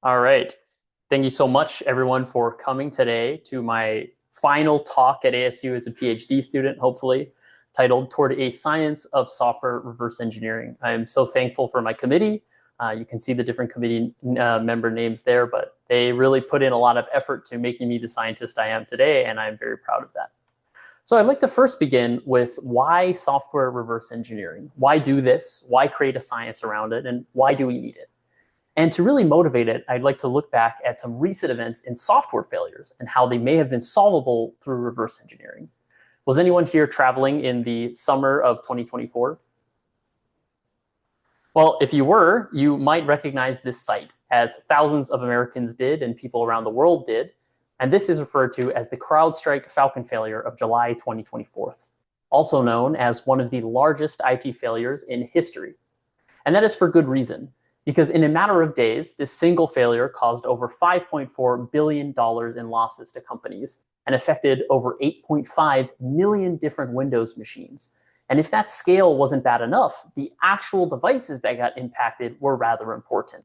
All right. Thank you so much, everyone, for coming today to my final talk at ASU as a PhD student, hopefully, titled Toward a Science of Software Reverse Engineering. I'm so thankful for my committee. You can see the different committee member names there, but they really put in a lot of effort to making me the scientist I am today, and I'm very proud of that. So I'd like to first begin with why software reverse engineering? Why do this? Why create a science around it? And why do we need it? And to really motivate it, I'd like to look back at some recent events in software failures and how they may have been solvable through reverse engineering. Was anyone here traveling in the summer of 2024? Well, if you were, you might recognize this site, as thousands of Americans did and people around the world did. And this is referred to as the CrowdStrike Falcon failure of July 2024, also known as one of the largest IT failures in history. And that is for good reason, because in a matter of days, this single failure caused over $5.4 billion in losses to companies and affected over 8.5 million different Windows machines. And if that scale wasn't bad enough, the actual devices that got impacted were rather important.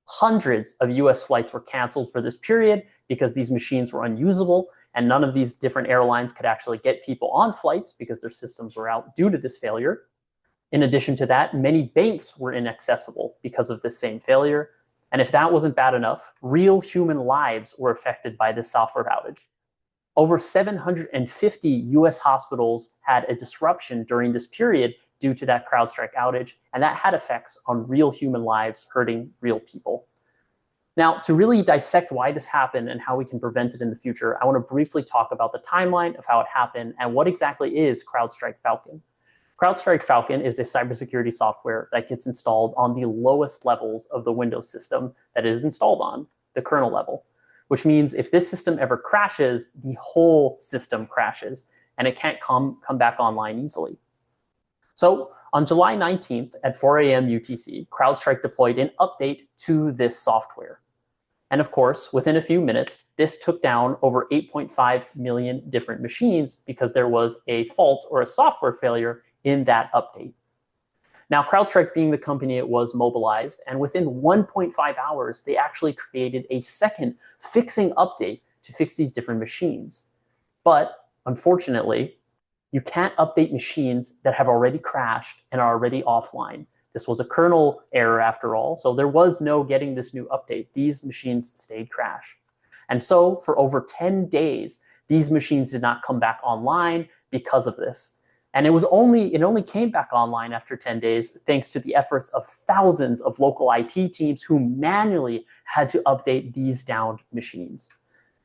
Hundreds of US flights were canceled for this period because these machines were unusable, and none of these different airlines could actually get people on flights because their systems were out due to this failure. In addition to that, many banks were inaccessible because of this same failure. And if that wasn't bad enough, real human lives were affected by this software outage. Over 750 US hospitals had a disruption during this period due to that CrowdStrike outage, and that had effects on real human lives, hurting real people. Now, to really dissect why this happened and how we can prevent it in the future, I want to briefly talk about the timeline of how it happened and what exactly is CrowdStrike Falcon. CrowdStrike Falcon is a cybersecurity software that gets installed on the lowest levels of the Windows system that it is installed on, the kernel level, which means if this system ever crashes, the whole system crashes and it can't come back online easily. So on July 19th at 4 a.m. UTC, CrowdStrike deployed an update to this software. And of course, within a few minutes, this took down over 8.5 million different machines because there was a fault or a software failure in that update. Now, CrowdStrike being the company it was mobilized, and within 1.5 hours, they actually created a second fixing update to fix these different machines. But unfortunately, you can't update machines that have already crashed and are already offline. This was a kernel error after all, so there was no getting this new update. These machines stayed crashed. And so for over 10 days, these machines did not come back online because of this. And it only came back online after 10 days thanks to the efforts of thousands of local IT teams who manually had to update these downed machines.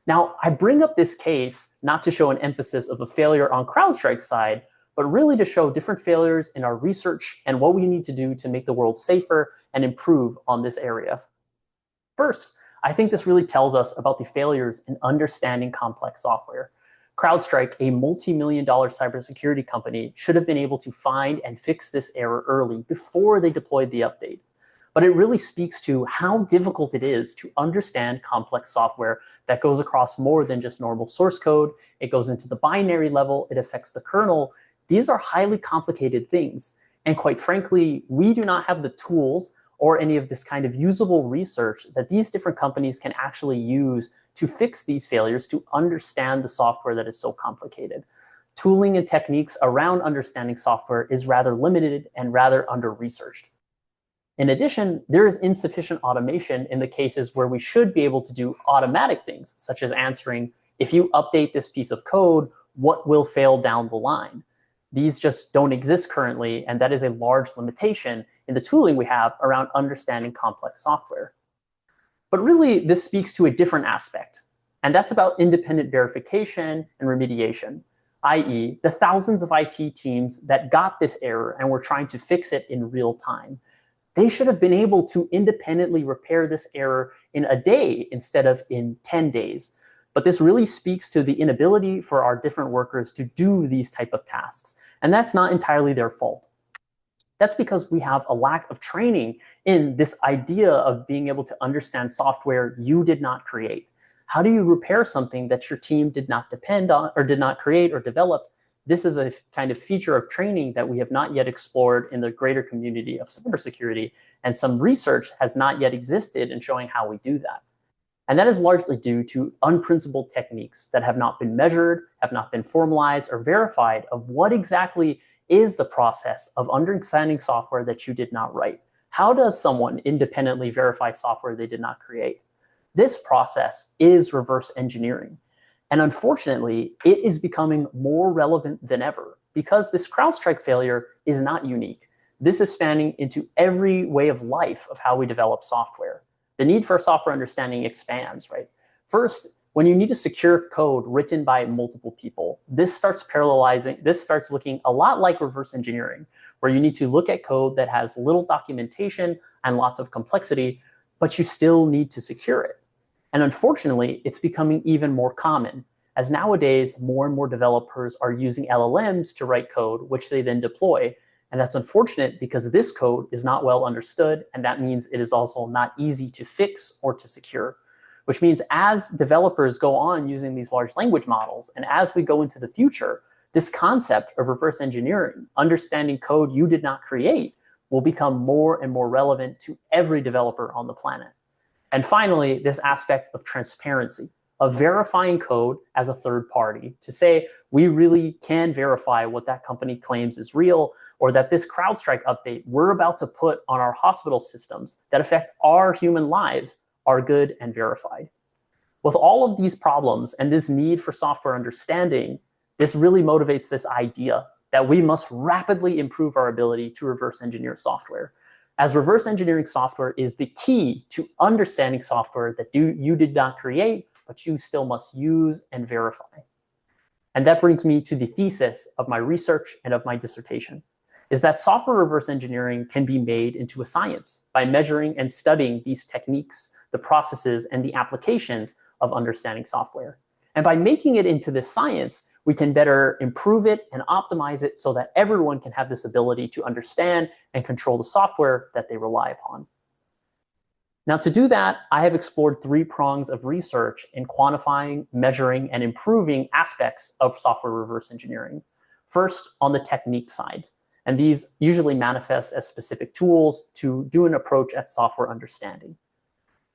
Now, I bring up this case not to show an emphasis of a failure on CrowdStrike's side, but really to show different failures in our research and what we need to do to make the world safer and improve on this area. First, I think this really tells us about the failures in understanding complex software. CrowdStrike, a multi-million-dollar cybersecurity company, should have been able to find and fix this error early before they deployed the update. But it really speaks to how difficult it is to understand complex software that goes across more than just normal source code. It goes into the binary level, it affects the kernel. These are highly complicated things. And quite frankly, we do not have the tools or any of this kind of usable research that these different companies can actually use to fix these failures, to understand the software that is so complicated. Tooling and techniques around understanding software is rather limited and rather under-researched. In addition, there is insufficient automation in the cases where we should be able to do automatic things, such as answering, if you update this piece of code, what will fail down the line? These just don't exist currently, and that is a large limitation in the tooling we have around understanding complex software. But really, this speaks to a different aspect, and that's about independent verification and remediation, i.e., the thousands of IT teams that got this error and were trying to fix it in real time. They should have been able to independently repair this error in a day instead of in 10 days. But this really speaks to the inability for our different workers to do these type of tasks. And that's not entirely their fault. That's because we have a lack of training in this idea of being able to understand software you did not create. How do you repair something that your team did not depend on or did not create or develop? this is a kind of feature of training that we have not yet explored in the greater community of cybersecurity, and some research has not yet existed in showing how we do that. And that is largely due to unprincipled techniques that have not been measured, have not been formalized or verified of what exactly is the process of understanding software that you did not write. How does someone independently verify software they did not create? This process is reverse engineering. And unfortunately, it is becoming more relevant than ever because this CrowdStrike failure is not unique. This is spanning into every way of life of how we develop software. The need for software understanding expands, right? First, when you need to secure code written by multiple people, this starts looking a lot like reverse engineering, where you need to look at code that has little documentation and lots of complexity, but you still need to secure it. And unfortunately, it's becoming even more common, as nowadays more and more developers are using LLMs to write code, which they then deploy. And that's unfortunate because this code is not well understood, and that means it is also not easy to fix or to secure, which means as developers go on using these large language models, and as we go into the future, this concept of reverse engineering, understanding code you did not create, will become more and more relevant to every developer on the planet. And finally, this aspect of transparency, of verifying code as a third party to say, we really can verify what that company claims is real, or that this CrowdStrike update we're about to put on our hospital systems that affect our human lives are good and verified. With all of these problems and this need for software understanding, this really motivates this idea that we must rapidly improve our ability to reverse engineer software, as reverse engineering software is the key to understanding software that you did not create, but you still must use and verify. And that brings me to the thesis of my research and of my dissertation, is that software reverse engineering can be made into a science by measuring and studying these techniques, the processes, and the applications of understanding software. And by making it into this science, we can better improve it and optimize it so that everyone can have this ability to understand and control the software that they rely upon. Now, to do that, I have explored three prongs of research in quantifying, measuring, and improving aspects of software reverse engineering. First, on the technique side, and these usually manifest as specific tools to do an approach at software understanding.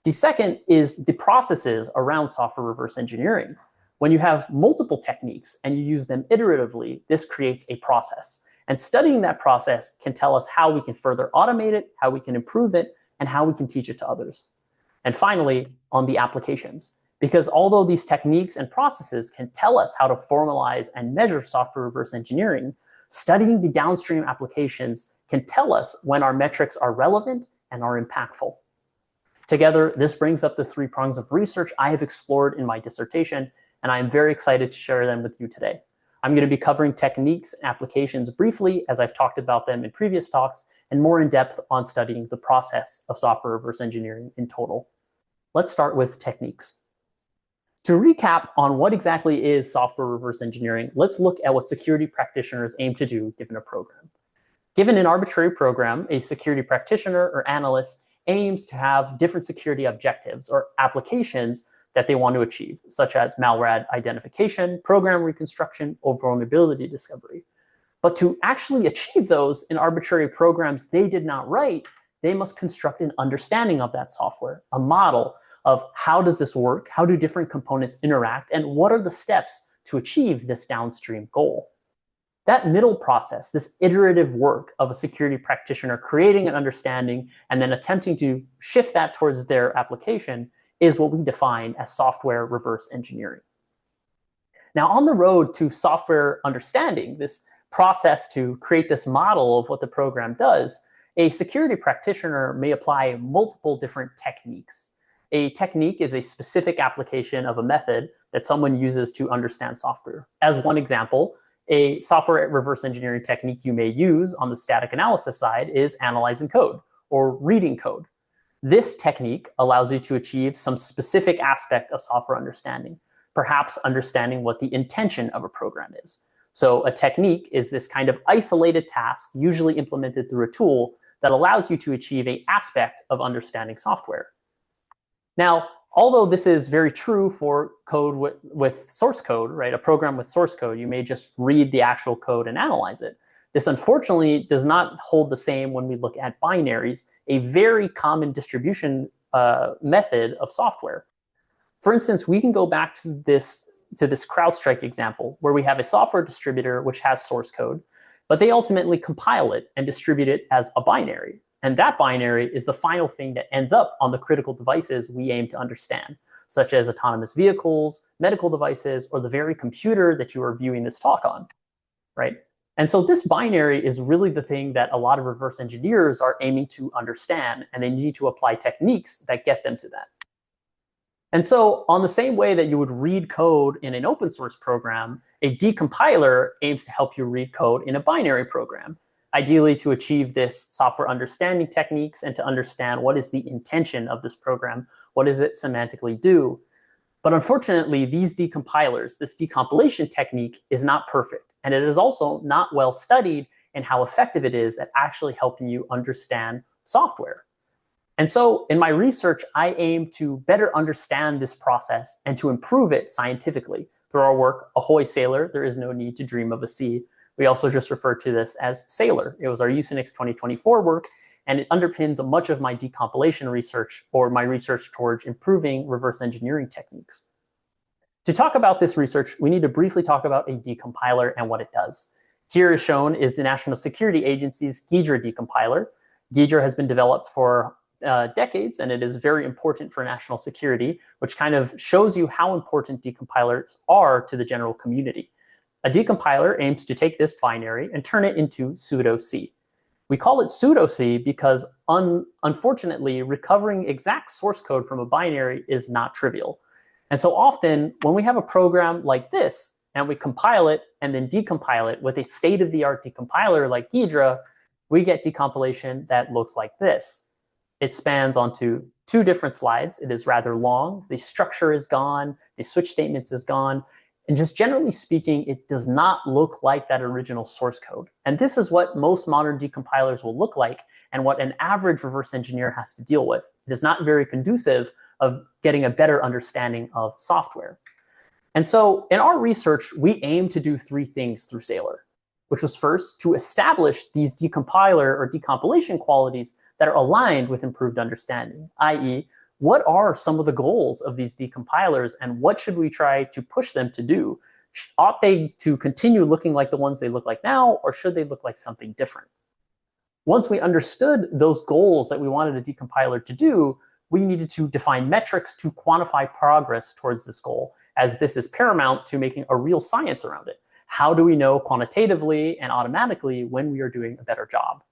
The second is the processes around software reverse engineering. When you have multiple techniques and you use them iteratively, this creates a process. And studying that process can tell us how we can further automate it, how we can improve it, and how we can teach it to others. And finally, on the applications. Because although these techniques and processes can tell us how to formalize and measure software reverse engineering, studying the downstream applications can tell us when our metrics are relevant and are impactful. Together, this brings up the three prongs of research I have explored in my dissertation, and I am very excited to share them with you today. I'm going to be covering techniques and applications briefly, as I've talked about them in previous talks, and more in depth on studying the process of software reverse engineering in total. Let's start with techniques. To recap on what exactly is software reverse engineering, let's look at what security practitioners aim to do given a program. Given an arbitrary program, a security practitioner or analyst aims to have different security objectives or applications that they want to achieve, such as malware identification, program reconstruction, or vulnerability discovery. But to actually achieve those in arbitrary programs they did not write, they must construct an understanding of that software, a model of how does this work, how do different components interact, and what are the steps to achieve this downstream goal. That middle process, this iterative work of a security practitioner creating an understanding and then attempting to shift that towards their application, is what we define as software reverse engineering. Now, on the road to software understanding, this process to create this model of what the program does, a security practitioner may apply multiple different techniques. A technique is a specific application of a method that someone uses to understand software. As one example, a software reverse engineering technique you may use on the static analysis side is analyzing code or reading code. This technique allows you to achieve some specific aspect of software understanding, perhaps understanding what the intention of a program is. So a technique is this kind of isolated task, usually implemented through a tool that allows you to achieve an aspect of understanding software. Now, Although this is very true for code with source code, right? A program with source code, you may just read the actual code and analyze it. This unfortunately does not hold the same when we look at binaries, a very common distribution method of software. For instance, we can go back to this CrowdStrike example where we have a software distributor which has source code, but they ultimately compile it and distribute it as a binary. And that binary is the final thing that ends up on the critical devices we aim to understand, such as autonomous vehicles, medical devices, or the very computer that you are viewing this talk on, right? And so this binary is really the thing that a lot of reverse engineers are aiming to understand, and they need to apply techniques that get them to that. And so on the same way that you would read code in an open source program, a decompiler aims to help you read code in a binary program, ideally to achieve this software understanding techniques and to understand what is the intention of this program, what does it semantically do. But unfortunately, these decompilers, this decompilation technique is not perfect, and it is also not well studied in how effective it is at actually helping you understand software. And so in my research, I aim to better understand this process and to improve it scientifically. Through our work, Ahoy Sailor, there is no need to dream of a sea. We also just refer to this as Sailor. It was our Usenix 2024 work, and it underpins much of my decompilation research or my research towards improving reverse engineering techniques. To talk about this research, we need to briefly talk about a decompiler and what it does. Here is shown is the National Security Agency's Ghidra decompiler. Ghidra has been developed for decades, and it is very important for national security, which kind of shows you how important decompilers are to the general community. A decompiler aims to take this binary and turn it into pseudo-C. We call it pseudo-C because, unfortunately, recovering exact source code from a binary is not trivial. And so often, when we have a program like this, and we compile it and then decompile it with a state-of-the-art decompiler like Ghidra, we get decompilation that looks like this. It spans onto 2 different slides. It is rather long. The structure is gone. The switch statements is gone. And just generally speaking, it does not look like that original source code. And this is what most modern decompilers will look like and what an average reverse engineer has to deal with. It is not very conducive of getting a better understanding of software. And so in our research, we aim to do 3 things through Sailor, which was first to establish these decompiler or decompilation qualities that are aligned with improved understanding, i.e., what are some of the goals of these decompilers and what should we try to push them to do? Ought they to continue looking like the ones they look like now, or should they look like something different? Once we understood those goals that we wanted a decompiler to do, we needed to define metrics to quantify progress towards this goal, as this is paramount to making a real science around it. How do we know quantitatively and automatically when we are doing a better job?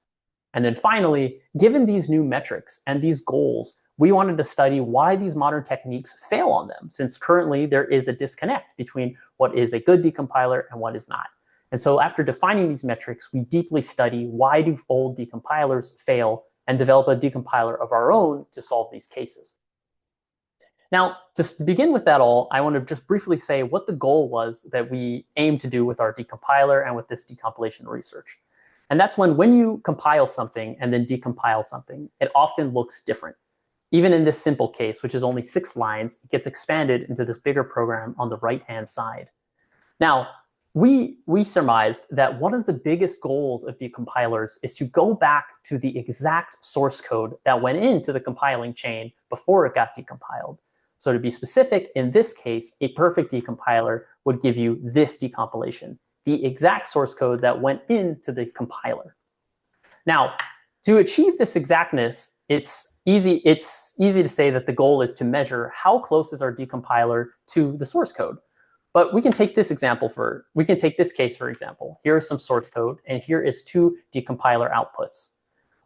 And then finally, given these new metrics and these goals, we wanted to study why these modern techniques fail on them, since currently there is a disconnect between what is a good decompiler and what is not. And so after defining these metrics, we deeply study why do old decompilers fail and develop a decompiler of our own to solve these cases. Now, to begin with that all, I want to just briefly say what the goal was that we aim to do with our decompiler and with this decompilation research. And that's when you compile something and then decompile something, it often looks different. Even in this simple case, which is only 6 lines, it gets expanded into this bigger program on the right-hand side. Now, we surmised that one of the biggest goals of decompilers is to go back to the exact source code that went into the compiling chain before it got decompiled. So to be specific, in this case, a perfect decompiler would give you this decompilation, the exact source code that went into the compiler. Now, to achieve this exactness, it's easy to say that the goal is to measure how close is our decompiler to the source code. But we can take this case for example. Here is some source code, and here is 2 decompiler outputs.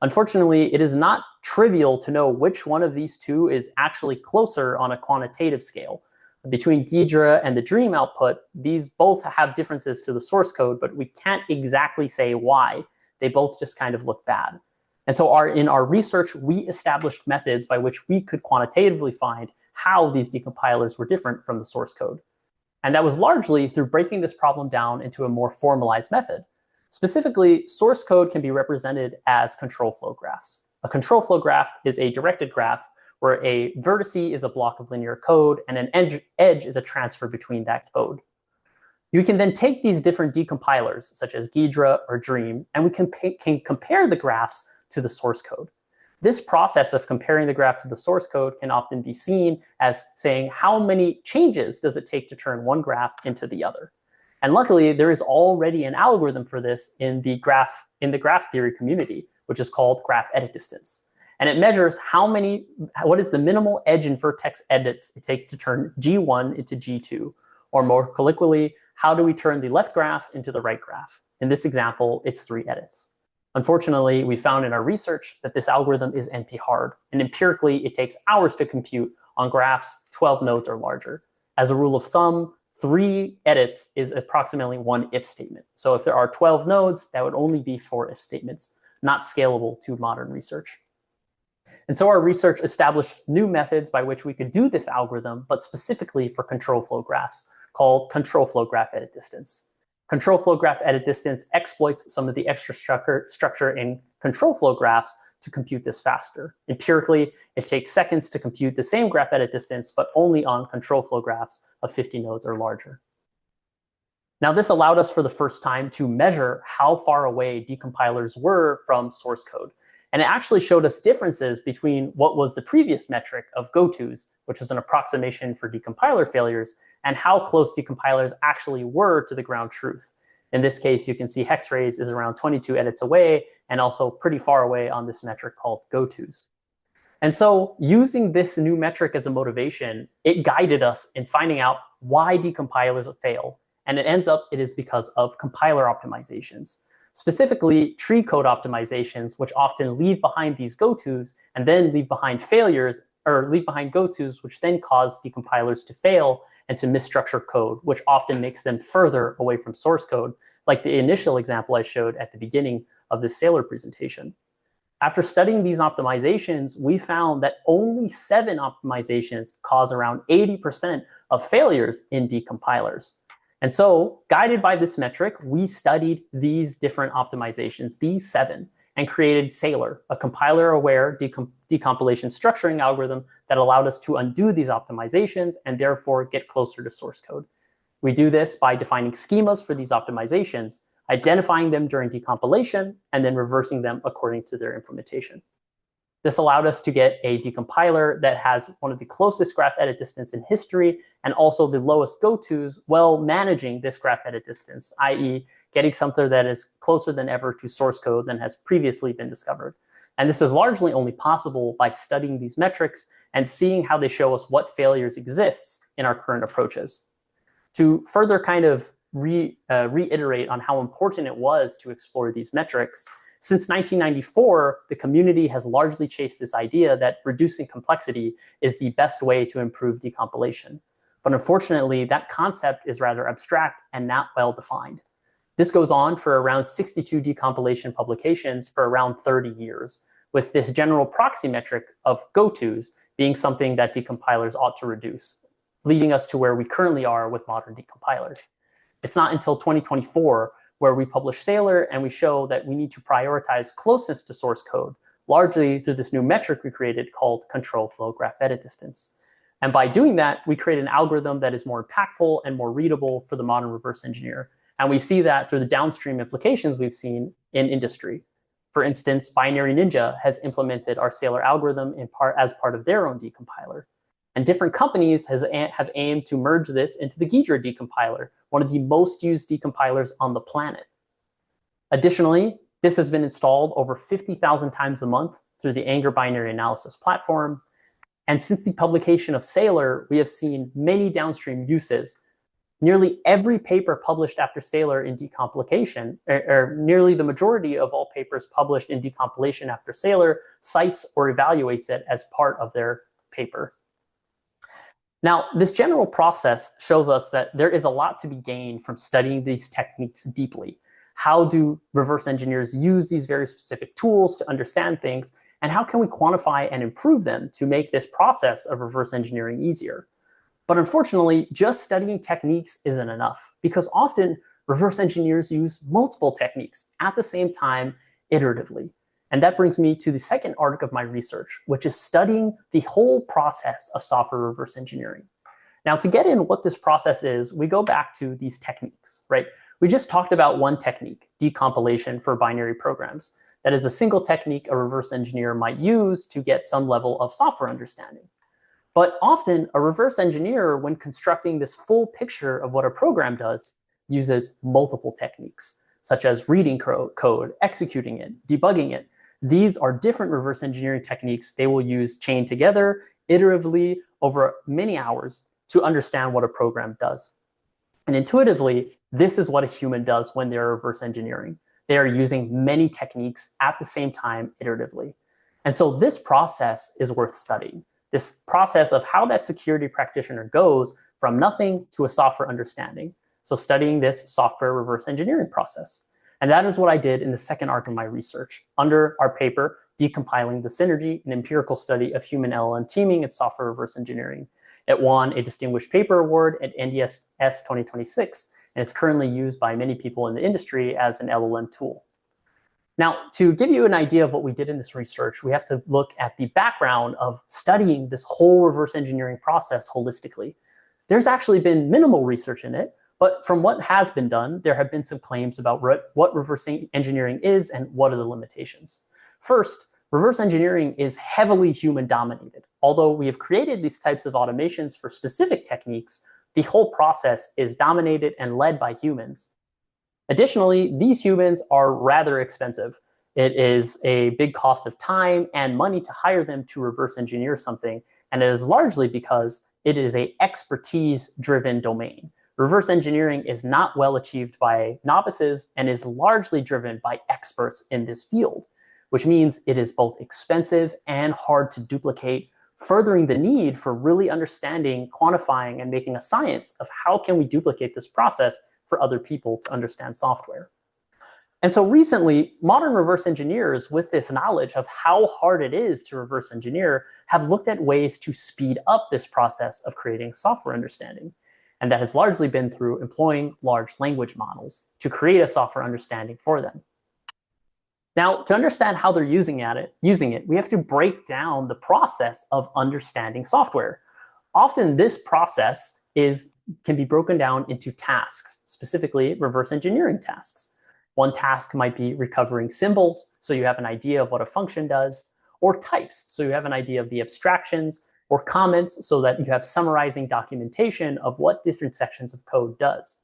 Unfortunately, it is not trivial to know which one of these 2 is actually closer on a quantitative scale. Between Ghidra and the Dream output, these both have differences to the source code, but we can't exactly say why. They both just kind of look bad. And so in our research, we established methods by which we could quantitatively find how these decompilers were different from the source code. And that was largely through breaking this problem down into a more formalized method. Specifically, source code can be represented as control flow graphs. A control flow graph is a directed graph where a vertice is a block of linear code and an edge is a transfer between that code. You can then take these different decompilers, such as Ghidra or Dream, and we can compare the graphs to the source code. This process of comparing the graph to the source code can often be seen as saying how many changes does it take to turn one graph into the other. And luckily, there is already an algorithm for this in the graph theory community, which is called graph edit distance. And it measures what is the minimal edge and vertex edits it takes to turn G1 into G2, or more colloquially, how do we turn the left graph into the right graph? In this example, it's 3 edits. Unfortunately, we found in our research that this algorithm is NP-hard, and empirically, it takes hours to compute on graphs 12 nodes or larger. As a rule of thumb, 3 edits is approximately 1 if statement. So if there are 12 nodes, that would only be 4 if statements, not scalable to modern research. And so our research established new methods by which we could do this algorithm, but specifically for control flow graphs, called control flow graph edit distance. Control flow graph edit distance exploits some of the extra structure in control flow graphs to compute this faster. Empirically, it takes seconds to compute the same graph edit distance, but only on control flow graphs of 50 nodes or larger. Now, this allowed us for the first time to measure how far away decompilers were from source code. And it actually showed us differences between what was the previous metric of gotos, which was an approximation for decompiler failures, and how close decompilers actually were to the ground truth. In this case, you can see hexrays is around 22 edits away and also pretty far away on this metric called gotos. And so using this new metric as a motivation, it guided us in finding out why decompilers fail. And it ends up it is because of compiler optimizations. Specifically, tree code optimizations, which often leave behind these gotos and then leave behind failures, or leave behind gotos, which then cause decompilers to fail and to misstructure code, which often makes them further away from source code, like the initial example I showed at the beginning of this Saylor presentation. After studying these optimizations, we found that only 7 optimizations cause around 80% of failures in decompilers. And so, guided by this metric, we studied these different optimizations, these 7, and created Saylor, a compiler-aware decompilation structuring algorithm that allowed us to undo these optimizations and therefore get closer to source code. We do this by defining schemas for these optimizations, identifying them during decompilation, and then reversing them according to their implementation. This allowed us to get a decompiler that has one of the closest graph edit distance in history and also the lowest gotos while managing this graph edit distance, i.e. getting something that is closer than ever to source code than has previously been discovered. And this is largely only possible by studying these metrics and seeing how they show us what failures exists in our current approaches. To further kind of reiterate on how important it was to explore these metrics, since 1994, the community has largely chased this idea that reducing complexity is the best way to improve decompilation. But unfortunately, that concept is rather abstract and not well defined. This goes on for around 62 decompilation publications for around 30 years, with this general proxy metric of gotos being something that decompilers ought to reduce, leading us to where we currently are with modern decompilers. It's not until 2024 where we publish Saylor and we show that we need to prioritize closeness to source code, largely through this new metric we created called control flow graph edit distance. And by doing that, we create an algorithm that is more impactful and more readable for the modern reverse engineer. And we see that through the downstream implications we've seen in industry. For instance, Binary Ninja has implemented our Saylor algorithm as part of their own decompiler. And different companies have aimed to merge this into the Ghidra decompiler, one of the most used decompilers on the planet. Additionally, this has been installed over 50,000 times a month through the Anger binary analysis platform. And since the publication of Saylor, we have seen many downstream uses. Nearly every paper published after Saylor in decompilation, or nearly the majority of all papers published in decompilation after Saylor, cites or evaluates it as part of their paper. Now, this general process shows us that there is a lot to be gained from studying these techniques deeply. How do reverse engineers use these very specific tools to understand things? And how can we quantify and improve them to make this process of reverse engineering easier? But unfortunately, just studying techniques isn't enough, because often reverse engineers use multiple techniques at the same time iteratively. And that brings me to the second arc of my research, which is studying the whole process of software reverse engineering. Now, to get in what this process is, we go back to these techniques, right? We just talked about one technique, decompilation for binary programs. That is a single technique a reverse engineer might use to get some level of software understanding. But often, a reverse engineer, when constructing this full picture of what a program does, uses multiple techniques, such as reading code, executing it, debugging it. These are different reverse engineering techniques they will use chained together iteratively over many hours to understand what a program does. And intuitively, this is what a human does when they're reverse engineering. They are using many techniques at the same time iteratively. And so this process is worth studying. This process of how that security practitioner goes from nothing to a software understanding. So studying this software reverse engineering process. And that is what I did in the second arc of my research under our paper, Decompiling the Synergy, an empirical study of human LLM teaming and software reverse engineering. It won a Distinguished Paper Award at NDSS 2026 and is currently used by many people in the industry as an LLM tool. Now, to give you an idea of what we did in this research, we have to look at the background of studying this whole reverse engineering process holistically. There's actually been minimal research in it, but from what has been done, there have been some claims about what reverse engineering is and what are the limitations. First, reverse engineering is heavily human dominated. Although we have created these types of automations for specific techniques, the whole process is dominated and led by humans. Additionally, these humans are rather expensive. It is a big cost of time and money to hire them to reverse engineer something, and it is largely because it is an expertise-driven domain. Reverse engineering is not well achieved by novices and is largely driven by experts in this field, which means it is both expensive and hard to duplicate, furthering the need for really understanding, quantifying, and making a science of how can we duplicate this process for other people to understand software. And so recently, modern reverse engineers with this knowledge of how hard it is to reverse engineer have looked at ways to speed up this process of creating software understanding. And that has largely been through employing large language models to create a software understanding for them. Now, to understand how they're using it, we have to break down the process of understanding software. Often this process can be broken down into tasks, specifically reverse engineering tasks. One task might be recovering symbols, so you have an idea of what a function does, or types, so you have an idea of the abstractions, or comments, so that you have summarizing documentation of what different sections of code does.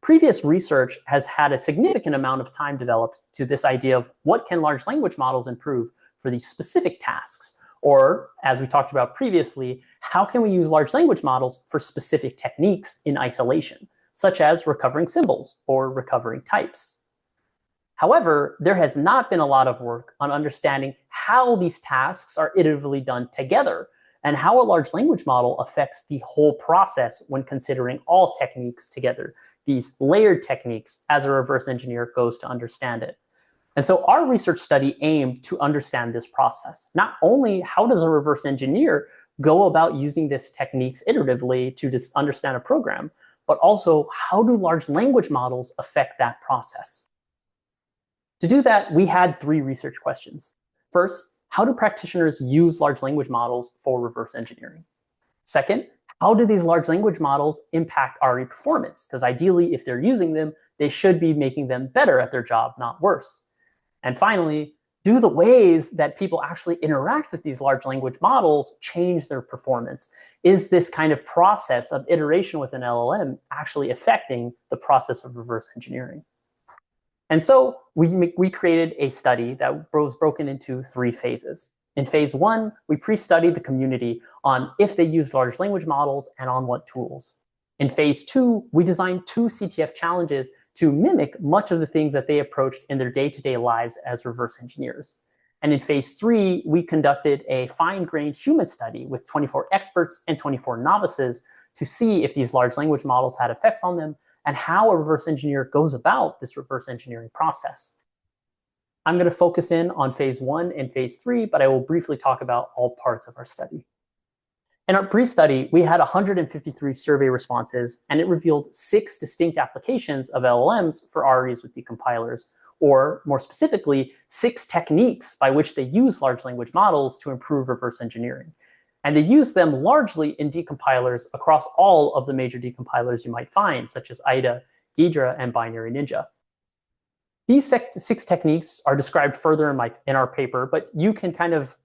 Previous research has had a significant amount of time developed to this idea of what can large language models improve for these specific tasks, or as we talked about previously, how can we use large language models for specific techniques in isolation, such as recovering symbols or recovering types. However, there has not been a lot of work on understanding how these tasks are iteratively done together and how a large language model affects the whole process when considering all techniques together, these layered techniques as a reverse engineer goes to understand it. And so our research study aimed to understand this process. Not only how does a reverse engineer go about using these techniques iteratively to just understand a program, but also how do large language models affect that process? To do that, we had 3 research questions. First, how do practitioners use large language models for reverse engineering? Second, how do these large language models impact RE performance? Because ideally, if they're using them, they should be making them better at their job, not worse. And finally, do the ways that people actually interact with these large language models change their performance? Is this kind of process of iteration with an LLM actually affecting the process of reverse engineering? And so we created a study that was broken into 3 phases. In phase 1, we pre-studied the community on if they use large language models and on what tools. In phase 2, we designed 2 CTF challenges to mimic much of the things that they approached in their day-to-day lives as reverse engineers. And in phase 3, we conducted a fine-grained human study with 24 experts and 24 novices to see if these large language models had effects on them and how a reverse engineer goes about this reverse engineering process. I'm going to focus in on phase 1 and phase 3, but I will briefly talk about all parts of our study. In our pre-study, we had 153 survey responses, and it revealed 6 distinct applications of LLMs for REs with decompilers, or more specifically, 6 techniques by which they use large language models to improve reverse engineering. And they use them largely in decompilers across all of the major decompilers you might find, such as IDA, Ghidra, and Binary Ninja. These 6 techniques are described further in our paper, but you can kind of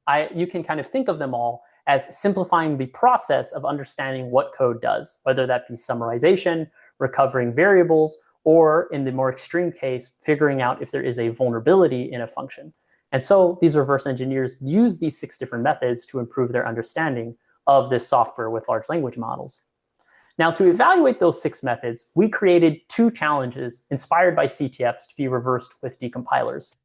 think of them all as simplifying the process of understanding what code does, whether that be summarization, recovering variables, or in the more extreme case, figuring out if there is a vulnerability in a function. And so these reverse engineers use these 6 different methods to improve their understanding of this software with large language models. Now, to evaluate those 6 methods, we created 2 challenges inspired by CTFs to be reversed with decompilers.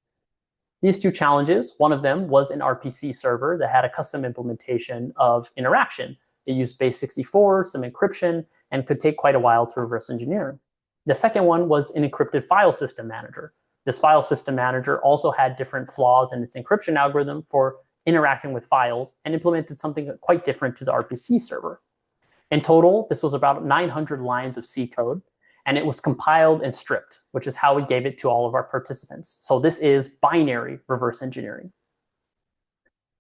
These 2 challenges, one of them was an RPC server that had a custom implementation of interaction. It used base64, some encryption, and could take quite a while to reverse engineer. The second one was an encrypted file system manager. This file system manager also had different flaws in its encryption algorithm for interacting with files and implemented something quite different to the RPC server. In total, this was about 900 lines of C code, and it was compiled and stripped, which is how we gave it to all of our participants. So this is binary reverse engineering.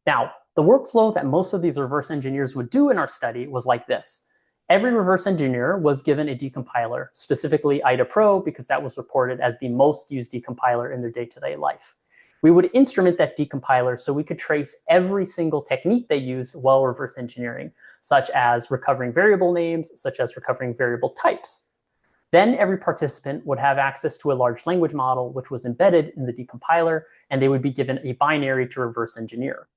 Now, the workflow that most of these reverse engineers would do in our study was like this. Every reverse engineer was given a decompiler, specifically IDA Pro, because that was reported as the most used decompiler in their day-to-day life. We would instrument that decompiler so we could trace every single technique they used while reverse engineering, such as recovering variable names, such as recovering variable types. Then every participant would have access to a large language model, which was embedded in the decompiler, and they would be given a binary to reverse engineer.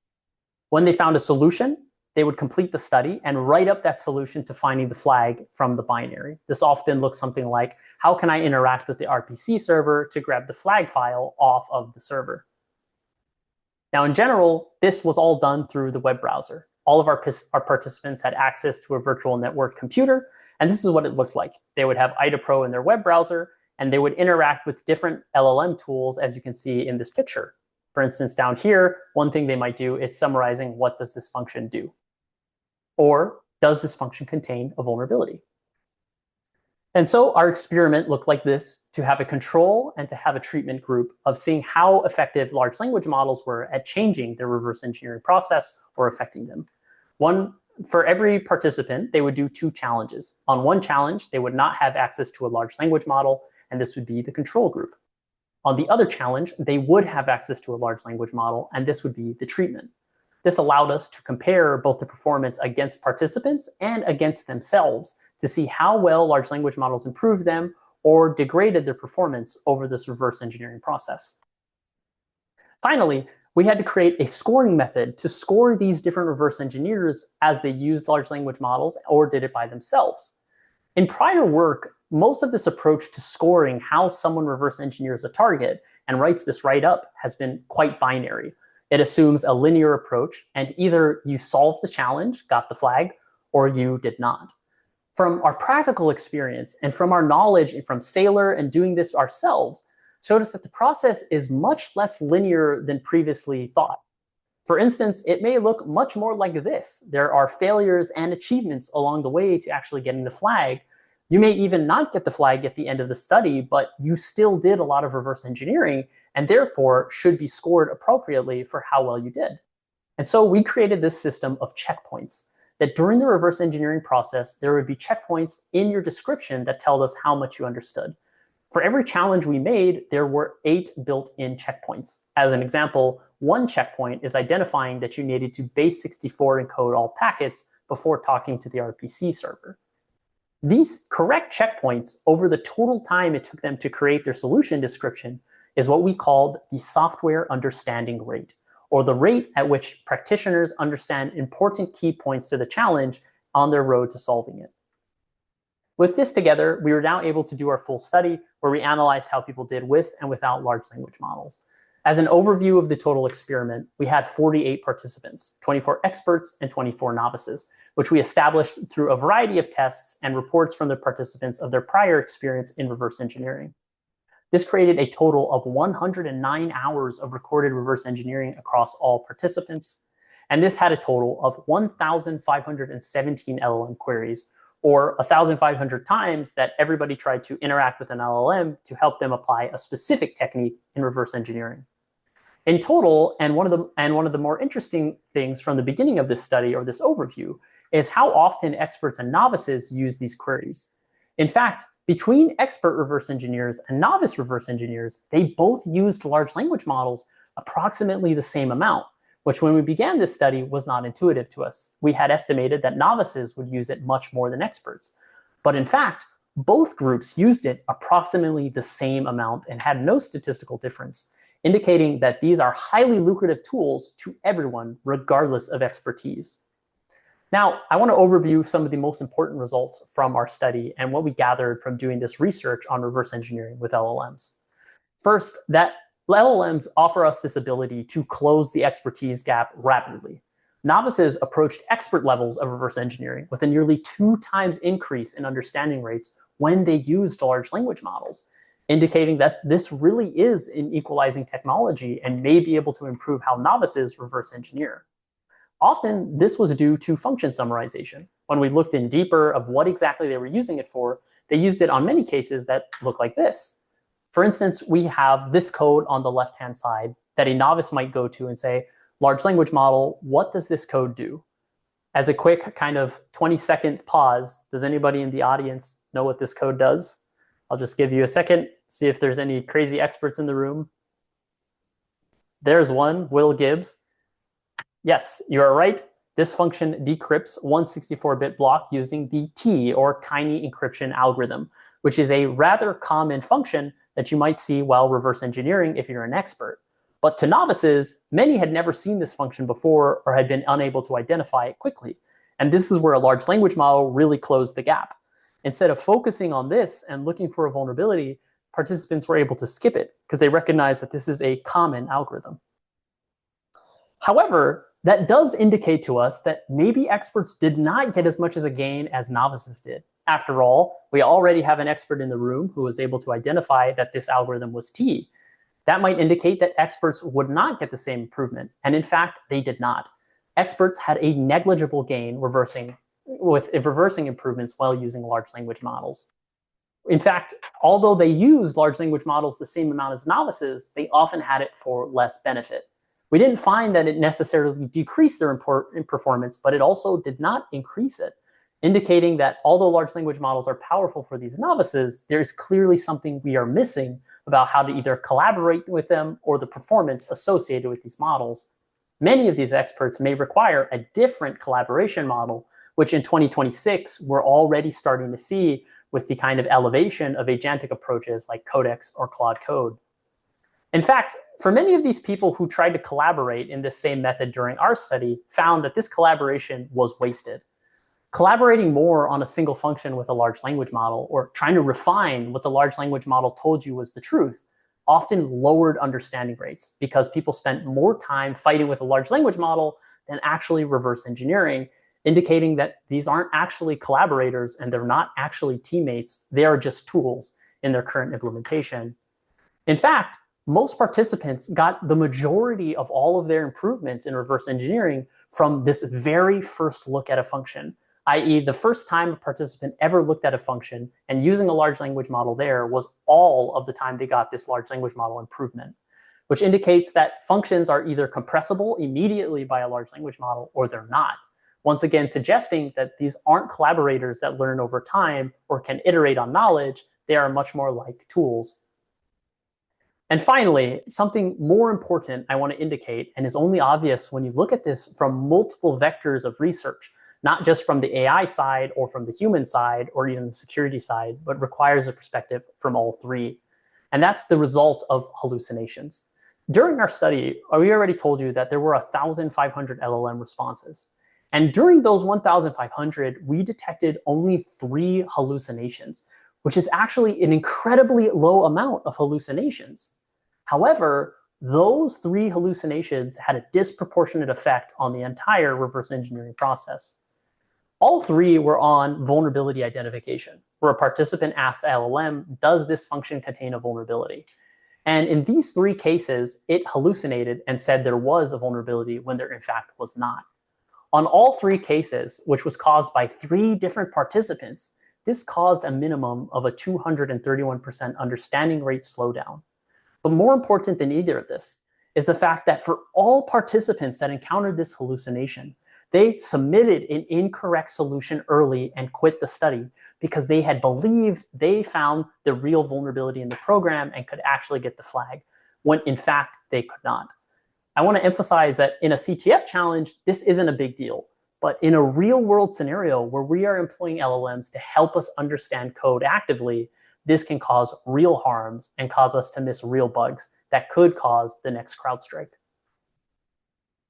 When they found a solution, they would complete the study and write up that solution to finding the flag from the binary. This often looks something like, how can I interact with the RPC server to grab the flag file off of the server? Now, in general, this was all done through the web browser. All of our participants had access to a virtual network computer, and this is what it looked like. They would have IDA Pro in their web browser, and they would interact with different LLM tools, as you can see in this picture. For instance, down here, one thing they might do is summarizing what does this function do? Or does this function contain a vulnerability? And so our experiment looked like this, to have a control and to have a treatment group of seeing how effective large language models were at changing their reverse engineering process or affecting them. For every participant, they would do 2 challenges. On one challenge, they would not have access to a large language model, and this would be the control group. On the other challenge, they would have access to a large language model, and this would be the treatment. This allowed us to compare both the performance against participants and against themselves to see how well large language models improved them or degraded their performance over this reverse engineering process. Finally, we had to create a scoring method to score these different reverse engineers as they used large language models or did it by themselves. In prior work, most of this approach to scoring how someone reverse engineers a target and writes this right up has been quite binary. It assumes a linear approach, and either you solved the challenge, got the flag, or you did not. From our practical experience and from our knowledge from Saylor and doing this ourselves, showed us that the process is much less linear than previously thought. For instance, it may look much more like this. There are failures and achievements along the way to actually getting the flag. You may even not get the flag at the end of the study, but you still did a lot of reverse engineering and therefore should be scored appropriately for how well you did. And so we created this system of checkpoints, that during the reverse engineering process, there would be checkpoints in your description that tell us how much you understood. For every challenge we made, there were 8 built-in checkpoints. As an example, one checkpoint is identifying that you needed to base64 encode all packets before talking to the RPC server. These correct checkpoints over the total time it took them to create their solution description is what we called the software understanding rate, or the rate at which practitioners understand important key points to the challenge on their road to solving it. With this together, we were now able to do our full study where we analyzed how people did with and without large language models. As an overview of the total experiment, we had 48 participants, 24 experts and 24 novices, which we established through a variety of tests and reports from the participants of their prior experience in reverse engineering. This created a total of 109 hours of recorded reverse engineering across all participants, and this had a total of 1,517 LLM queries, or 1,500 times that everybody tried to interact with an LLM to help them apply a specific technique in reverse engineering. In total, and one of the more interesting things from the beginning of this study or this overview is how often experts and novices use these queries. In fact, between expert reverse engineers and novice reverse engineers, they both used large language models approximately the same amount, which when we began this study was not intuitive to us. We had estimated that novices would use it much more than experts. But in fact, both groups used it approximately the same amount and had no statistical difference, indicating that these are highly lucrative tools to everyone, regardless of expertise. Now, I want to overview some of the most important results from our study and what we gathered from doing this research on reverse engineering with LLMs. First, that LLMs offer us this ability to close the expertise gap rapidly. Novices approached expert levels of reverse engineering with a nearly 2 times increase in understanding rates when they used large language models, indicating that this really is an equalizing technology and may be able to improve how novices reverse engineer. Often, this was due to function summarization. When we looked in deeper of what exactly they were using it for, they used it on many cases that look like this. For instance, we have this code on the left-hand side that a novice might go to and say, large language model, what does this code do? As a quick kind of 20-second pause, does anybody in the audience know what this code does? I'll just give you a second, see if there's any crazy experts in the room. There's one, Will Gibbs. Yes, you are right. This function decrypts one 64-bit block using the T, or tiny encryption algorithm, which is a rather common function that you might see while reverse engineering if you're an expert. But to novices, many had never seen this function before or had been unable to identify it quickly. And this is where a large language model really closed the gap. Instead of focusing on this and looking for a vulnerability, participants were able to skip it because they recognized that this is a common algorithm. However, that does indicate to us that maybe experts did not get as much as a gain as novices did. After all, we already have an expert in the room who was able to identify that this algorithm was T. That might indicate that experts would not get the same improvement, and in fact, they did not. Experts had a negligible gain reversing improvements while using large language models. In fact, although they used large language models the same amount as novices, they often had it for less benefit. We didn't find that it necessarily decreased their performance, but it also did not increase it, indicating that although large language models are powerful for these novices, there's clearly something we are missing about how to either collaborate with them or the performance associated with these models. Many of these experts may require a different collaboration model, which in 2026, we're already starting to see with the kind of elevation of agentic approaches like Codex or Claude Code. In fact, for many of these people who tried to collaborate in this same method during our study found that this collaboration was wasted. Collaborating more on a single function with a large language model or trying to refine what the large language model told you was the truth often lowered understanding rates because people spent more time fighting with a large language model than actually reverse engineering, indicating that these aren't actually collaborators and they're not actually teammates. They are just tools in their current implementation. In fact, most participants got the majority of all of their improvements in reverse engineering from this very first look at a function, i.e. the first time a participant ever looked at a function and using a large language model there was all of the time they got this large language model improvement, which indicates that functions are either compressible immediately by a large language model or they're not. Once again, suggesting that these aren't collaborators that learn over time or can iterate on knowledge, they are much more like tools. And finally, something more important I want to indicate, and is only obvious when you look at this from multiple vectors of research, not just from the AI side or from the human side or even the security side, but requires a perspective from all three. And that's the results of hallucinations. During our study, we already told you that there were 1,500 LLM responses. And during those 1,500, we detected only 3 hallucinations, which is actually an incredibly low amount of hallucinations. However, those 3 hallucinations had a disproportionate effect on the entire reverse engineering process. All 3 were on vulnerability identification, where a participant asked LLM, does this function contain a vulnerability? And in these 3 cases, it hallucinated and said there was a vulnerability when there in fact was not. On all three cases, which was caused by 3 different participants, this caused a minimum of a 231% understanding rate slowdown. But more important than either of this is the fact that for all participants that encountered this hallucination, they submitted an incorrect solution early and quit the study because they had believed they found the real vulnerability in the program and could actually get the flag, when in fact they could not. I want to emphasize that in a CTF challenge, this isn't a big deal. But in a real world scenario where we are employing LLMs to help us understand code actively, this can cause real harms and cause us to miss real bugs that could cause the next CrowdStrike.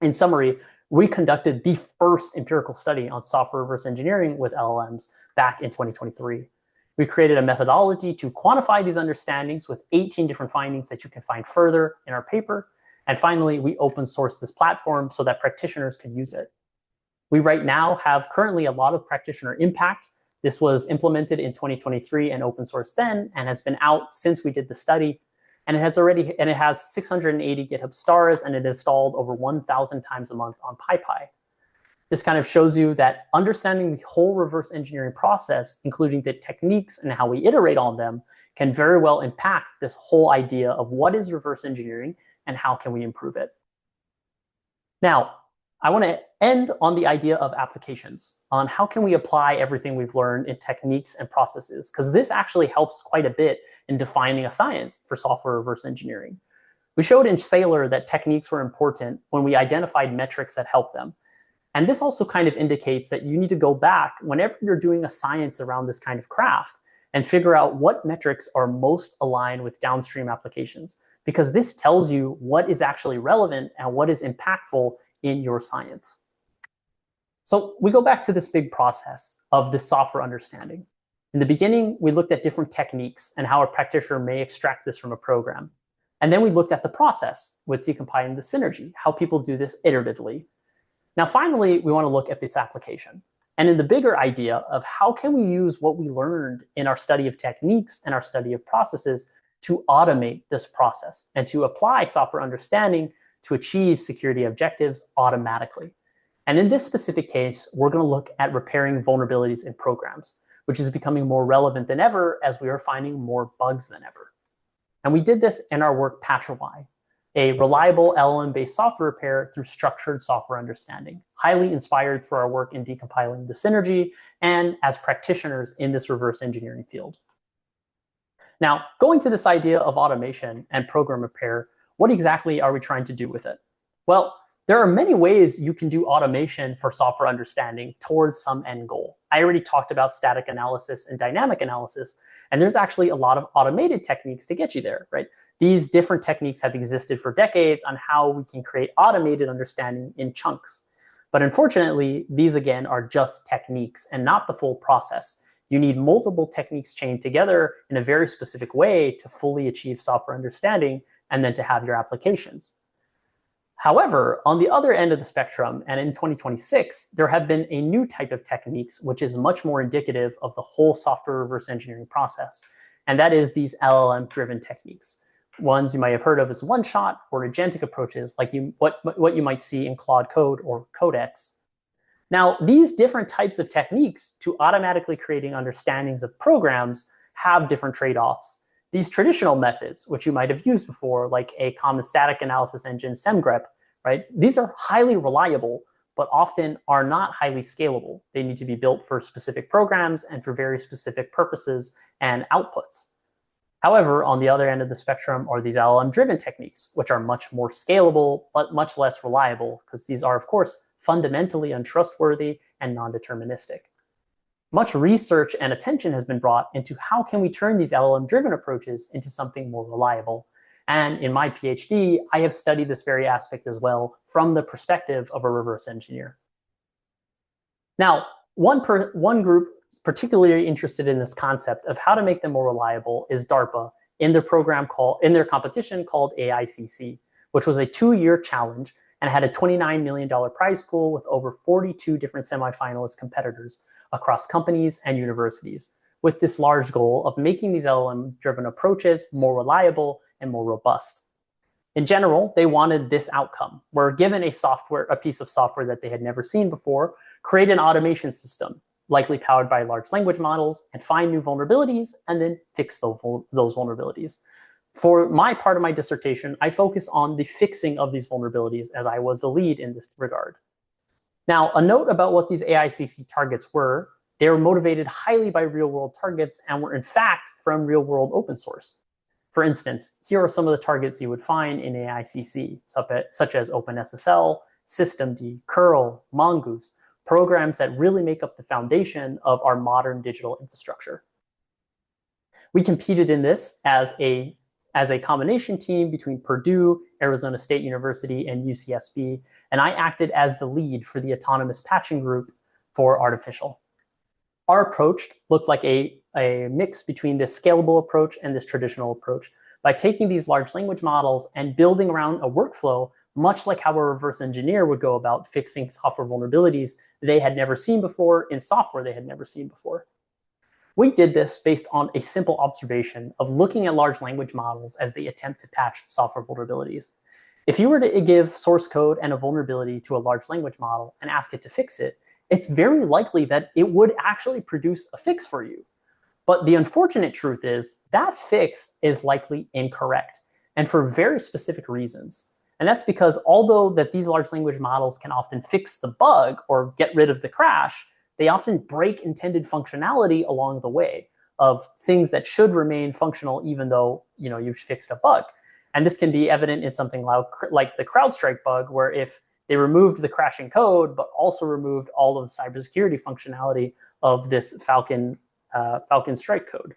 In summary, we conducted the first empirical study on software reverse engineering with LLMs back in 2023. We created a methodology to quantify these understandings with 18 different findings that you can find further in our paper. And finally, we open sourced this platform so that practitioners can use it. We right now have currently a lot of practitioner impact. This was implemented in 2023 and open source then, and has been out since we did the study. And it has 680 GitHub stars, and it installed over 1,000 times a month on PyPy. This kind of shows you that understanding the whole reverse engineering process, including the techniques and how we iterate on them, can very well impact this whole idea of what is reverse engineering and how can we improve it. Now, I want to end on the idea of applications, on how can we apply everything we've learned in techniques and processes, because this actually helps quite a bit in defining a science for software reverse engineering. We showed in Saylor that techniques were important when we identified metrics that help them. And this also kind of indicates that you need to go back whenever you're doing a science around this kind of craft and figure out what metrics are most aligned with downstream applications, because this tells you what is actually relevant and what is impactful in your science. So we go back to this big process of this software understanding. In the beginning, we looked at different techniques and how a practitioner may extract this from a program. And then we looked at the process with decompiling the synergy, how people do this iteratively. Now, finally, we want to look at this application. And in the bigger idea of how can we use what we learned in our study of techniques and our study of processes to automate this process and to apply software understanding to achieve security objectives automatically. And in this specific case, we're going to look at repairing vulnerabilities in programs, which is becoming more relevant than ever as we are finding more bugs than ever. And we did this in our work PatcherY, a reliable LLM-based software repair through structured software understanding, highly inspired through our work in decompiling the synergy and as practitioners in this reverse engineering field. Now, going to this idea of automation and program repair, what exactly are we trying to do with it? Well, there are many ways you can do automation for software understanding towards some end goal. I already talked about static analysis and dynamic analysis, and there's actually a lot of automated techniques to get you there, right? These different techniques have existed for decades on how we can create automated understanding in chunks. But unfortunately, these again are just techniques and not the full process. You need multiple techniques chained together in a very specific way to fully achieve software understanding and then to have your applications. However, on the other end of the spectrum, and in 2026, there have been a new type of techniques which is much more indicative of the whole software reverse engineering process, and that is these LLM-driven techniques. Ones you might have heard of as one-shot or agentic approaches, like what you might see in Claude Code or Codex. Now, these different types of techniques to automatically creating understandings of programs have different trade-offs. These traditional methods, which you might have used before, like a common static analysis engine, SemGrep, right? These are highly reliable, but often are not highly scalable. They need to be built for specific programs and for very specific purposes and outputs. However, on the other end of the spectrum are these LLM-driven techniques, which are much more scalable, but much less reliable, because these are, of course, fundamentally untrustworthy and non-deterministic. Much research and attention has been brought into how can we turn these LLM-driven approaches into something more reliable. And in my PhD, I have studied this very aspect as well from the perspective of a reverse engineer. Now, one group particularly interested in this concept of how to make them more reliable is DARPA in their competition called AICC, which was a 2-year challenge and had a $29 million prize pool with over 42 different semifinalist competitors across companies and universities, with this large goal of making these LLM-driven approaches more reliable and more robust. In general, they wanted this outcome, where given a piece of software that they had never seen before, create an automation system, likely powered by large language models, and find new vulnerabilities, and then fix those vulnerabilities. For my part of my dissertation, I focus on the fixing of these vulnerabilities, as I was the lead in this regard. Now, a note about what these AICC targets were: they were motivated highly by real-world targets and were in fact from real-world open source. For instance, here are some of the targets you would find in AICC, such as OpenSSL, systemd, curl, mongoose, programs that really make up the foundation of our modern digital infrastructure. We competed in this as a combination team between Purdue, Arizona State University, and UCSB, and I acted as the lead for the autonomous patching group for artificial. Our approach looked like a mix between this scalable approach and this traditional approach by taking these large language models and building around a workflow, much like how a reverse engineer would go about fixing software vulnerabilities they had never seen before in software they had never seen before. We did this based on a simple observation of looking at large language models as they attempt to patch software vulnerabilities. If you were to give source code and a vulnerability to a large language model and ask it to fix it, it's very likely that it would actually produce a fix for you. But the unfortunate truth is that fix is likely incorrect, and for very specific reasons. And that's because although that these large language models can often fix the bug or get rid of the crash, they often break intended functionality along the way of things that should remain functional even though you've fixed a bug. And this can be evident in something like the CrowdStrike bug, where if they removed the crashing code, but also removed all of the cybersecurity functionality of this Falcon Strike code.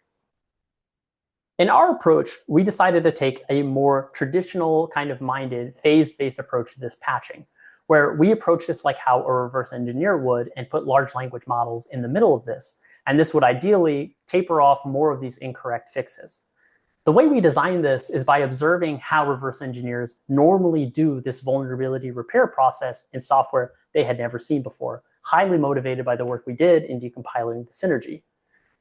In our approach, we decided to take a more traditional kind of minded phase-based approach to this patching, where we approach this like how a reverse engineer would and put large language models in the middle of this. And this would ideally taper off more of these incorrect fixes. The way we designed this is by observing how reverse engineers normally do this vulnerability repair process in software they had never seen before, highly motivated by the work we did in decompiling the synergy.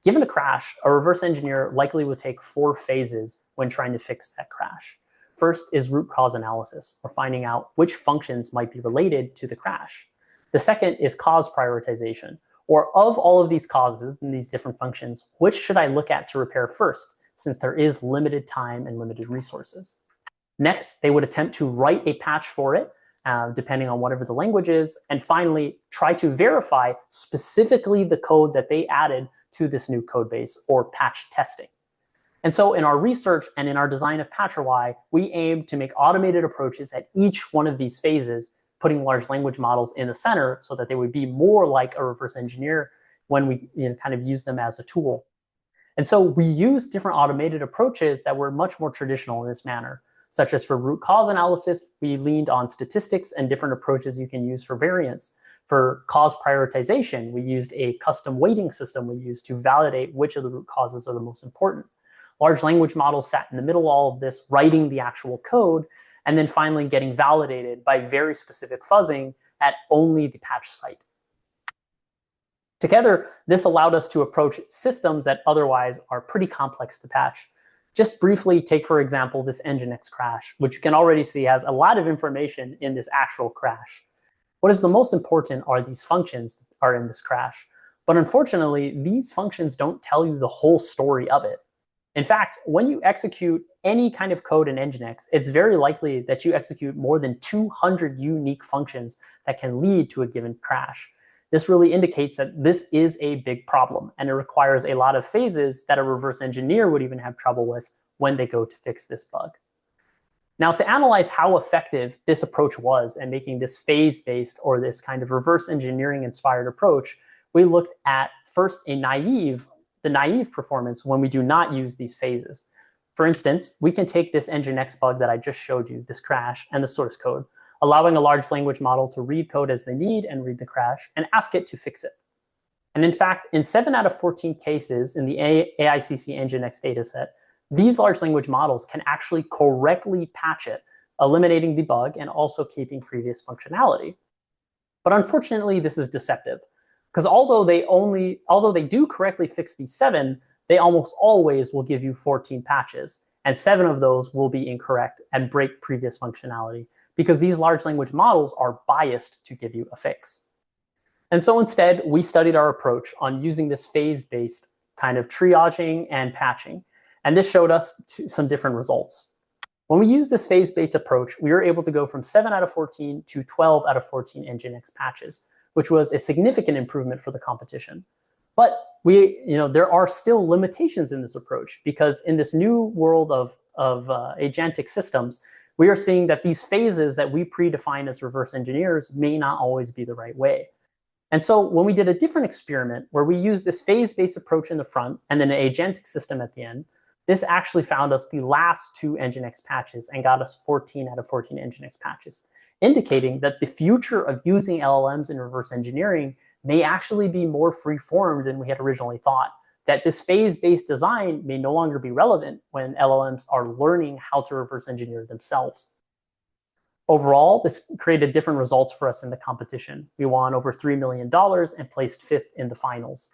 Given a crash, a reverse engineer likely would take 4 phases when trying to fix that crash. First is root cause analysis, or finding out which functions might be related to the crash. The second is cause prioritization, or of all of these causes and these different functions, which should I look at to repair first, since there is limited time and limited resources. Next, they would attempt to write a patch for it, depending on whatever the language is, and finally, try to verify specifically the code that they added to this new code base, or patch testing. And so in our research and in our design of PatcherY, we aim to make automated approaches at each one of these phases, putting large language models in the center so that they would be more like a reverse engineer when we kind of use them as a tool. And so we use different automated approaches that were much more traditional in this manner, such as for root cause analysis, we leaned on statistics and different approaches you can use for variance. For cause prioritization, we used a custom weighting system we used to validate which of the root causes are the most important. Large language models sat in the middle of all of this, writing the actual code, and then finally getting validated by very specific fuzzing at only the patch site. Together, this allowed us to approach systems that otherwise are pretty complex to patch. Just briefly, take, for example, this Nginx crash, which you can already see has a lot of information in this actual crash. What is the most important are these functions that are in this crash. But unfortunately, these functions don't tell you the whole story of it. In fact, when you execute any kind of code in Nginx, it's very likely that you execute more than 200 unique functions that can lead to a given crash. This really indicates that this is a big problem, and it requires a lot of phases that a reverse engineer would even have trouble with when they go to fix this bug. Now, to analyze how effective this approach was and making this phase-based or this kind of reverse engineering-inspired approach, we looked at first the naive performance when we do not use these phases. For instance, we can take this Nginx bug that I just showed you, this crash, and the source code, allowing a large language model to read code as they need and read the crash, and ask it to fix it. And in fact, in 7 out of 14 cases in the AICC Nginx dataset, these large language models can actually correctly patch it, eliminating the bug and also keeping previous functionality. But unfortunately, this is deceptive, because although they do correctly fix these 7, they almost always will give you 14 patches. and 7 of those will be incorrect and break previous functionality, because these large language models are biased to give you a fix. And so instead, we studied our approach on using this phase-based kind of triaging and patching. And this showed us some different results. When we used this phase-based approach, we were able to go from 7 out of 14 to 12 out of 14 Nginx patches, which was a significant improvement for the competition. But there are still limitations in this approach, because in this new world of agentic systems, we are seeing that these phases that we predefine as reverse engineers may not always be the right way. And so when we did a different experiment where we used this phase-based approach in the front and then an agentic system at the end, this actually found us the last 2 Nginx patches and got us 14 out of 14 Nginx patches, indicating that the future of using LLMs in reverse engineering may actually be more free-formed than we had originally thought, that this phase-based design may no longer be relevant when LLMs are learning how to reverse engineer themselves. Overall, this created different results for us in the competition. We won over $3 million and placed 5th in the finals.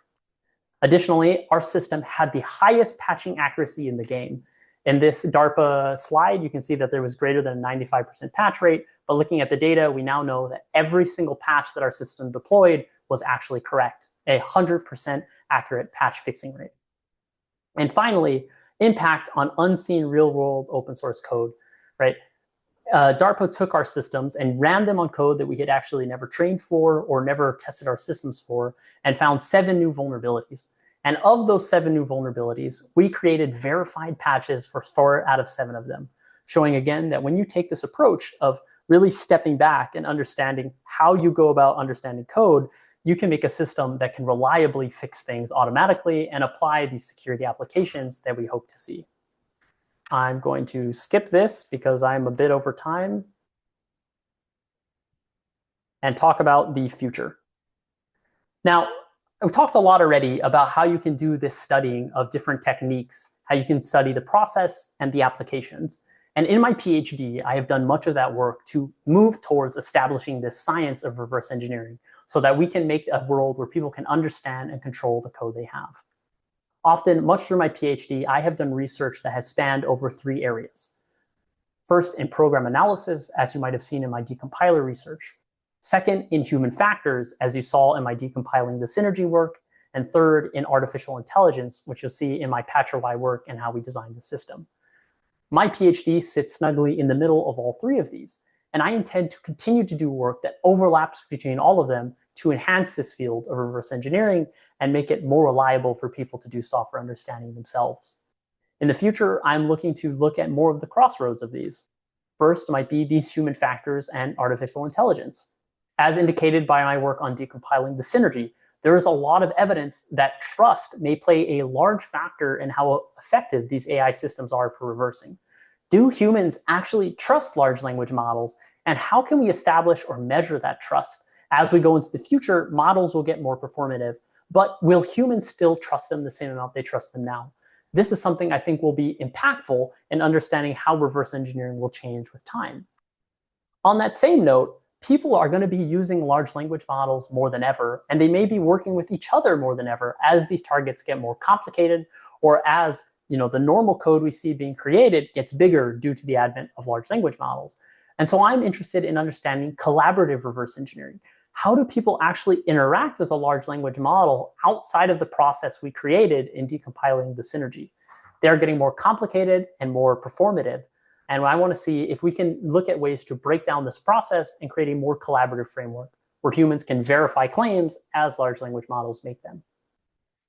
Additionally, our system had the highest patching accuracy in the game. In this DARPA slide, you can see that there was greater than a 95% patch rate, but looking at the data, we now know that every single patch that our system deployed was actually correct, a 100% accurate patch fixing rate. And finally, impact on unseen real-world open source code, right? DARPA took our systems and ran them on code that we had actually never trained for or never tested our systems for, and found 7 new vulnerabilities. And of those 7 new vulnerabilities, we created verified patches for 4 out of 7 of them, showing again that when you take this approach of really stepping back and understanding how you go about understanding code, you can make a system that can reliably fix things automatically and apply these security applications that we hope to see. I'm going to skip this because I'm a bit over time and talk about the future. Now, we've talked a lot already about how you can do this studying of different techniques, how you can study the process and the applications. And in my PhD, I have done much of that work to move towards establishing this science of reverse engineering so that we can make a world where people can understand and control the code they have. Often, much through my PhD, I have done research that has spanned over 3 areas. First, in program analysis, as you might have seen in my decompiler research. Second, in human factors, as you saw in my decompiling the synergy work. And third, in artificial intelligence, which you'll see in my PatcherY work and how we designed the system. My PhD sits snugly in the middle of all 3 of these, and I intend to continue to do work that overlaps between all of them to enhance this field of reverse engineering and make it more reliable for people to do software understanding themselves. In the future, I'm looking to look at more of the crossroads of these. First might be these human factors and artificial intelligence. As indicated by my work on decompiling the synergy, there is a lot of evidence that trust may play a large factor in how effective these AI systems are for reversing. Do humans actually trust large language models? And how can we establish or measure that trust? As we go into the future, models will get more performative, but will humans still trust them the same amount they trust them now? This is something I think will be impactful in understanding how reverse engineering will change with time. On that same note, people are going to be using large language models more than ever, and they may be working with each other more than ever as these targets get more complicated, or as the normal code we see being created gets bigger due to the advent of large language models. And so I'm interested in understanding collaborative reverse engineering. How do people actually interact with a large language model outside of the process we created in decompiling the synergy? They're getting more complicated and more performative. And I want to see if we can look at ways to break down this process and create a more collaborative framework where humans can verify claims as large language models make them.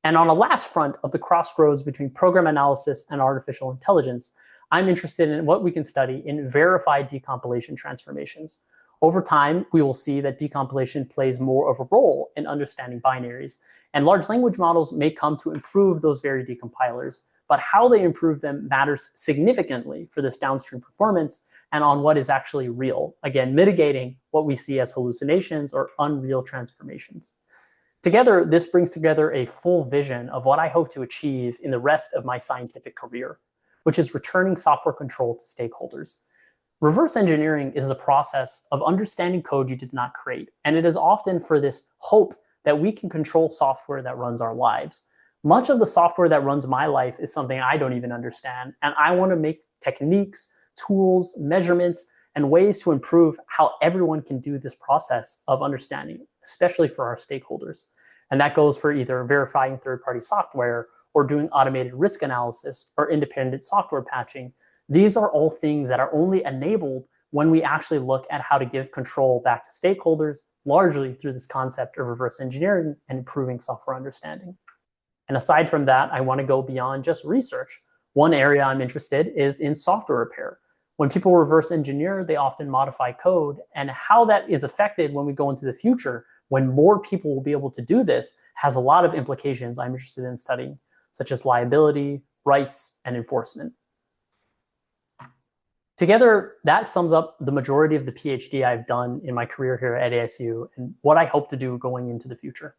And on a last front of the crossroads between program analysis and artificial intelligence, I'm interested in what we can study in verified decompilation transformations. Over time, we will see that decompilation plays more of a role in understanding binaries, and large language models may come to improve those very decompilers, but how they improve them matters significantly for this downstream performance and on what is actually real, again, mitigating what we see as hallucinations or unreal transformations. Together, this brings together a full vision of what I hope to achieve in the rest of my scientific career, which is returning software control to stakeholders. Reverse engineering is the process of understanding code you did not create, and it is often for this hope that we can control software that runs our lives. Much of the software that runs my life is something I don't even understand, and I want to make techniques, tools, measurements, and ways to improve how everyone can do this process of understanding, especially for our stakeholders. And that goes for either verifying third-party software or doing automated risk analysis or independent software patching. These are all things that are only enabled when we actually look at how to give control back to stakeholders, largely through this concept of reverse engineering and improving software understanding. And aside from that, I want to go beyond just research. One area I'm interested is in software repair. When people reverse engineer, they often modify code, and how that is affected when we go into the future, when more people will be able to do this, has a lot of implications I'm interested in studying, such as liability, rights, and enforcement. Together, that sums up the majority of the PhD I've done in my career here at ASU and what I hope to do going into the future.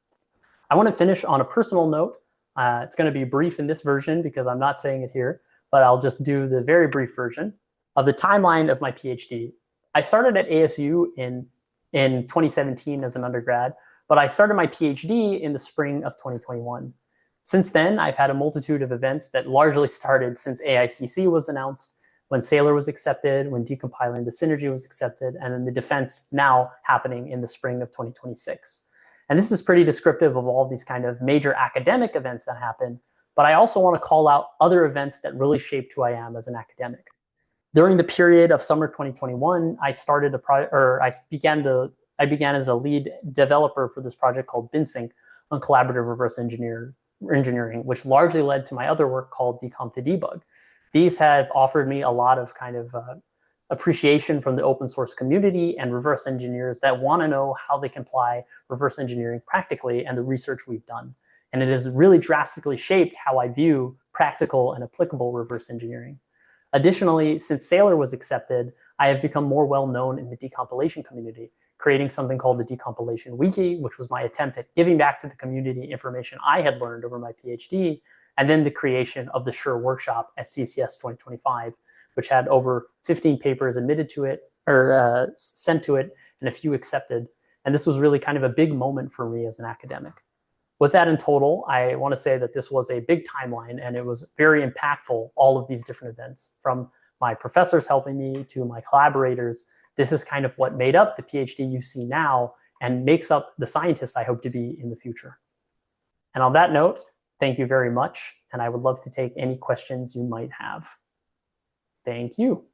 I want to finish on a personal note. It's going to be brief in this version because I'm not saying it here, but I'll just do the very brief version of the timeline of my PhD. I started at ASU in 2017 as an undergrad, but I started my PhD in the spring of 2021. Since then, I've had a multitude of events that largely started since AICC was announced, when Saylor was accepted, when decompiling the synergy was accepted, and then the defense now happening in the spring of 2026. And this is pretty descriptive of all of these kind of major academic events that happen, but I also want to call out other events that really shaped who I am as an academic. During the period of summer 2021, I began as a lead developer for this project called BinSync on collaborative reverse engineering, which largely led to my other work called Decomp to Debug. These have offered me a lot of kind of appreciation from the open source community and reverse engineers that want to know how they can apply reverse engineering practically and the research we've done. And it has really drastically shaped how I view practical and applicable reverse engineering. Additionally, since Saylor was accepted, I have become more well-known in the decompilation community, creating something called the Decompilation Wiki, which was my attempt at giving back to the community information I had learned over my PhD, and then the creation of the SURE workshop at CCS 2025, which had over 15 papers admitted to it, or sent to it, and a few accepted. And this was really kind of a big moment for me as an academic. With that in total, I want to say that this was a big timeline, and it was very impactful, all of these different events, from my professors helping me to my collaborators. This is kind of what made up the PhD you see now and makes up the scientist I hope to be in the future. And on that note, thank you very much, and I would love to take any questions you might have. Thank you.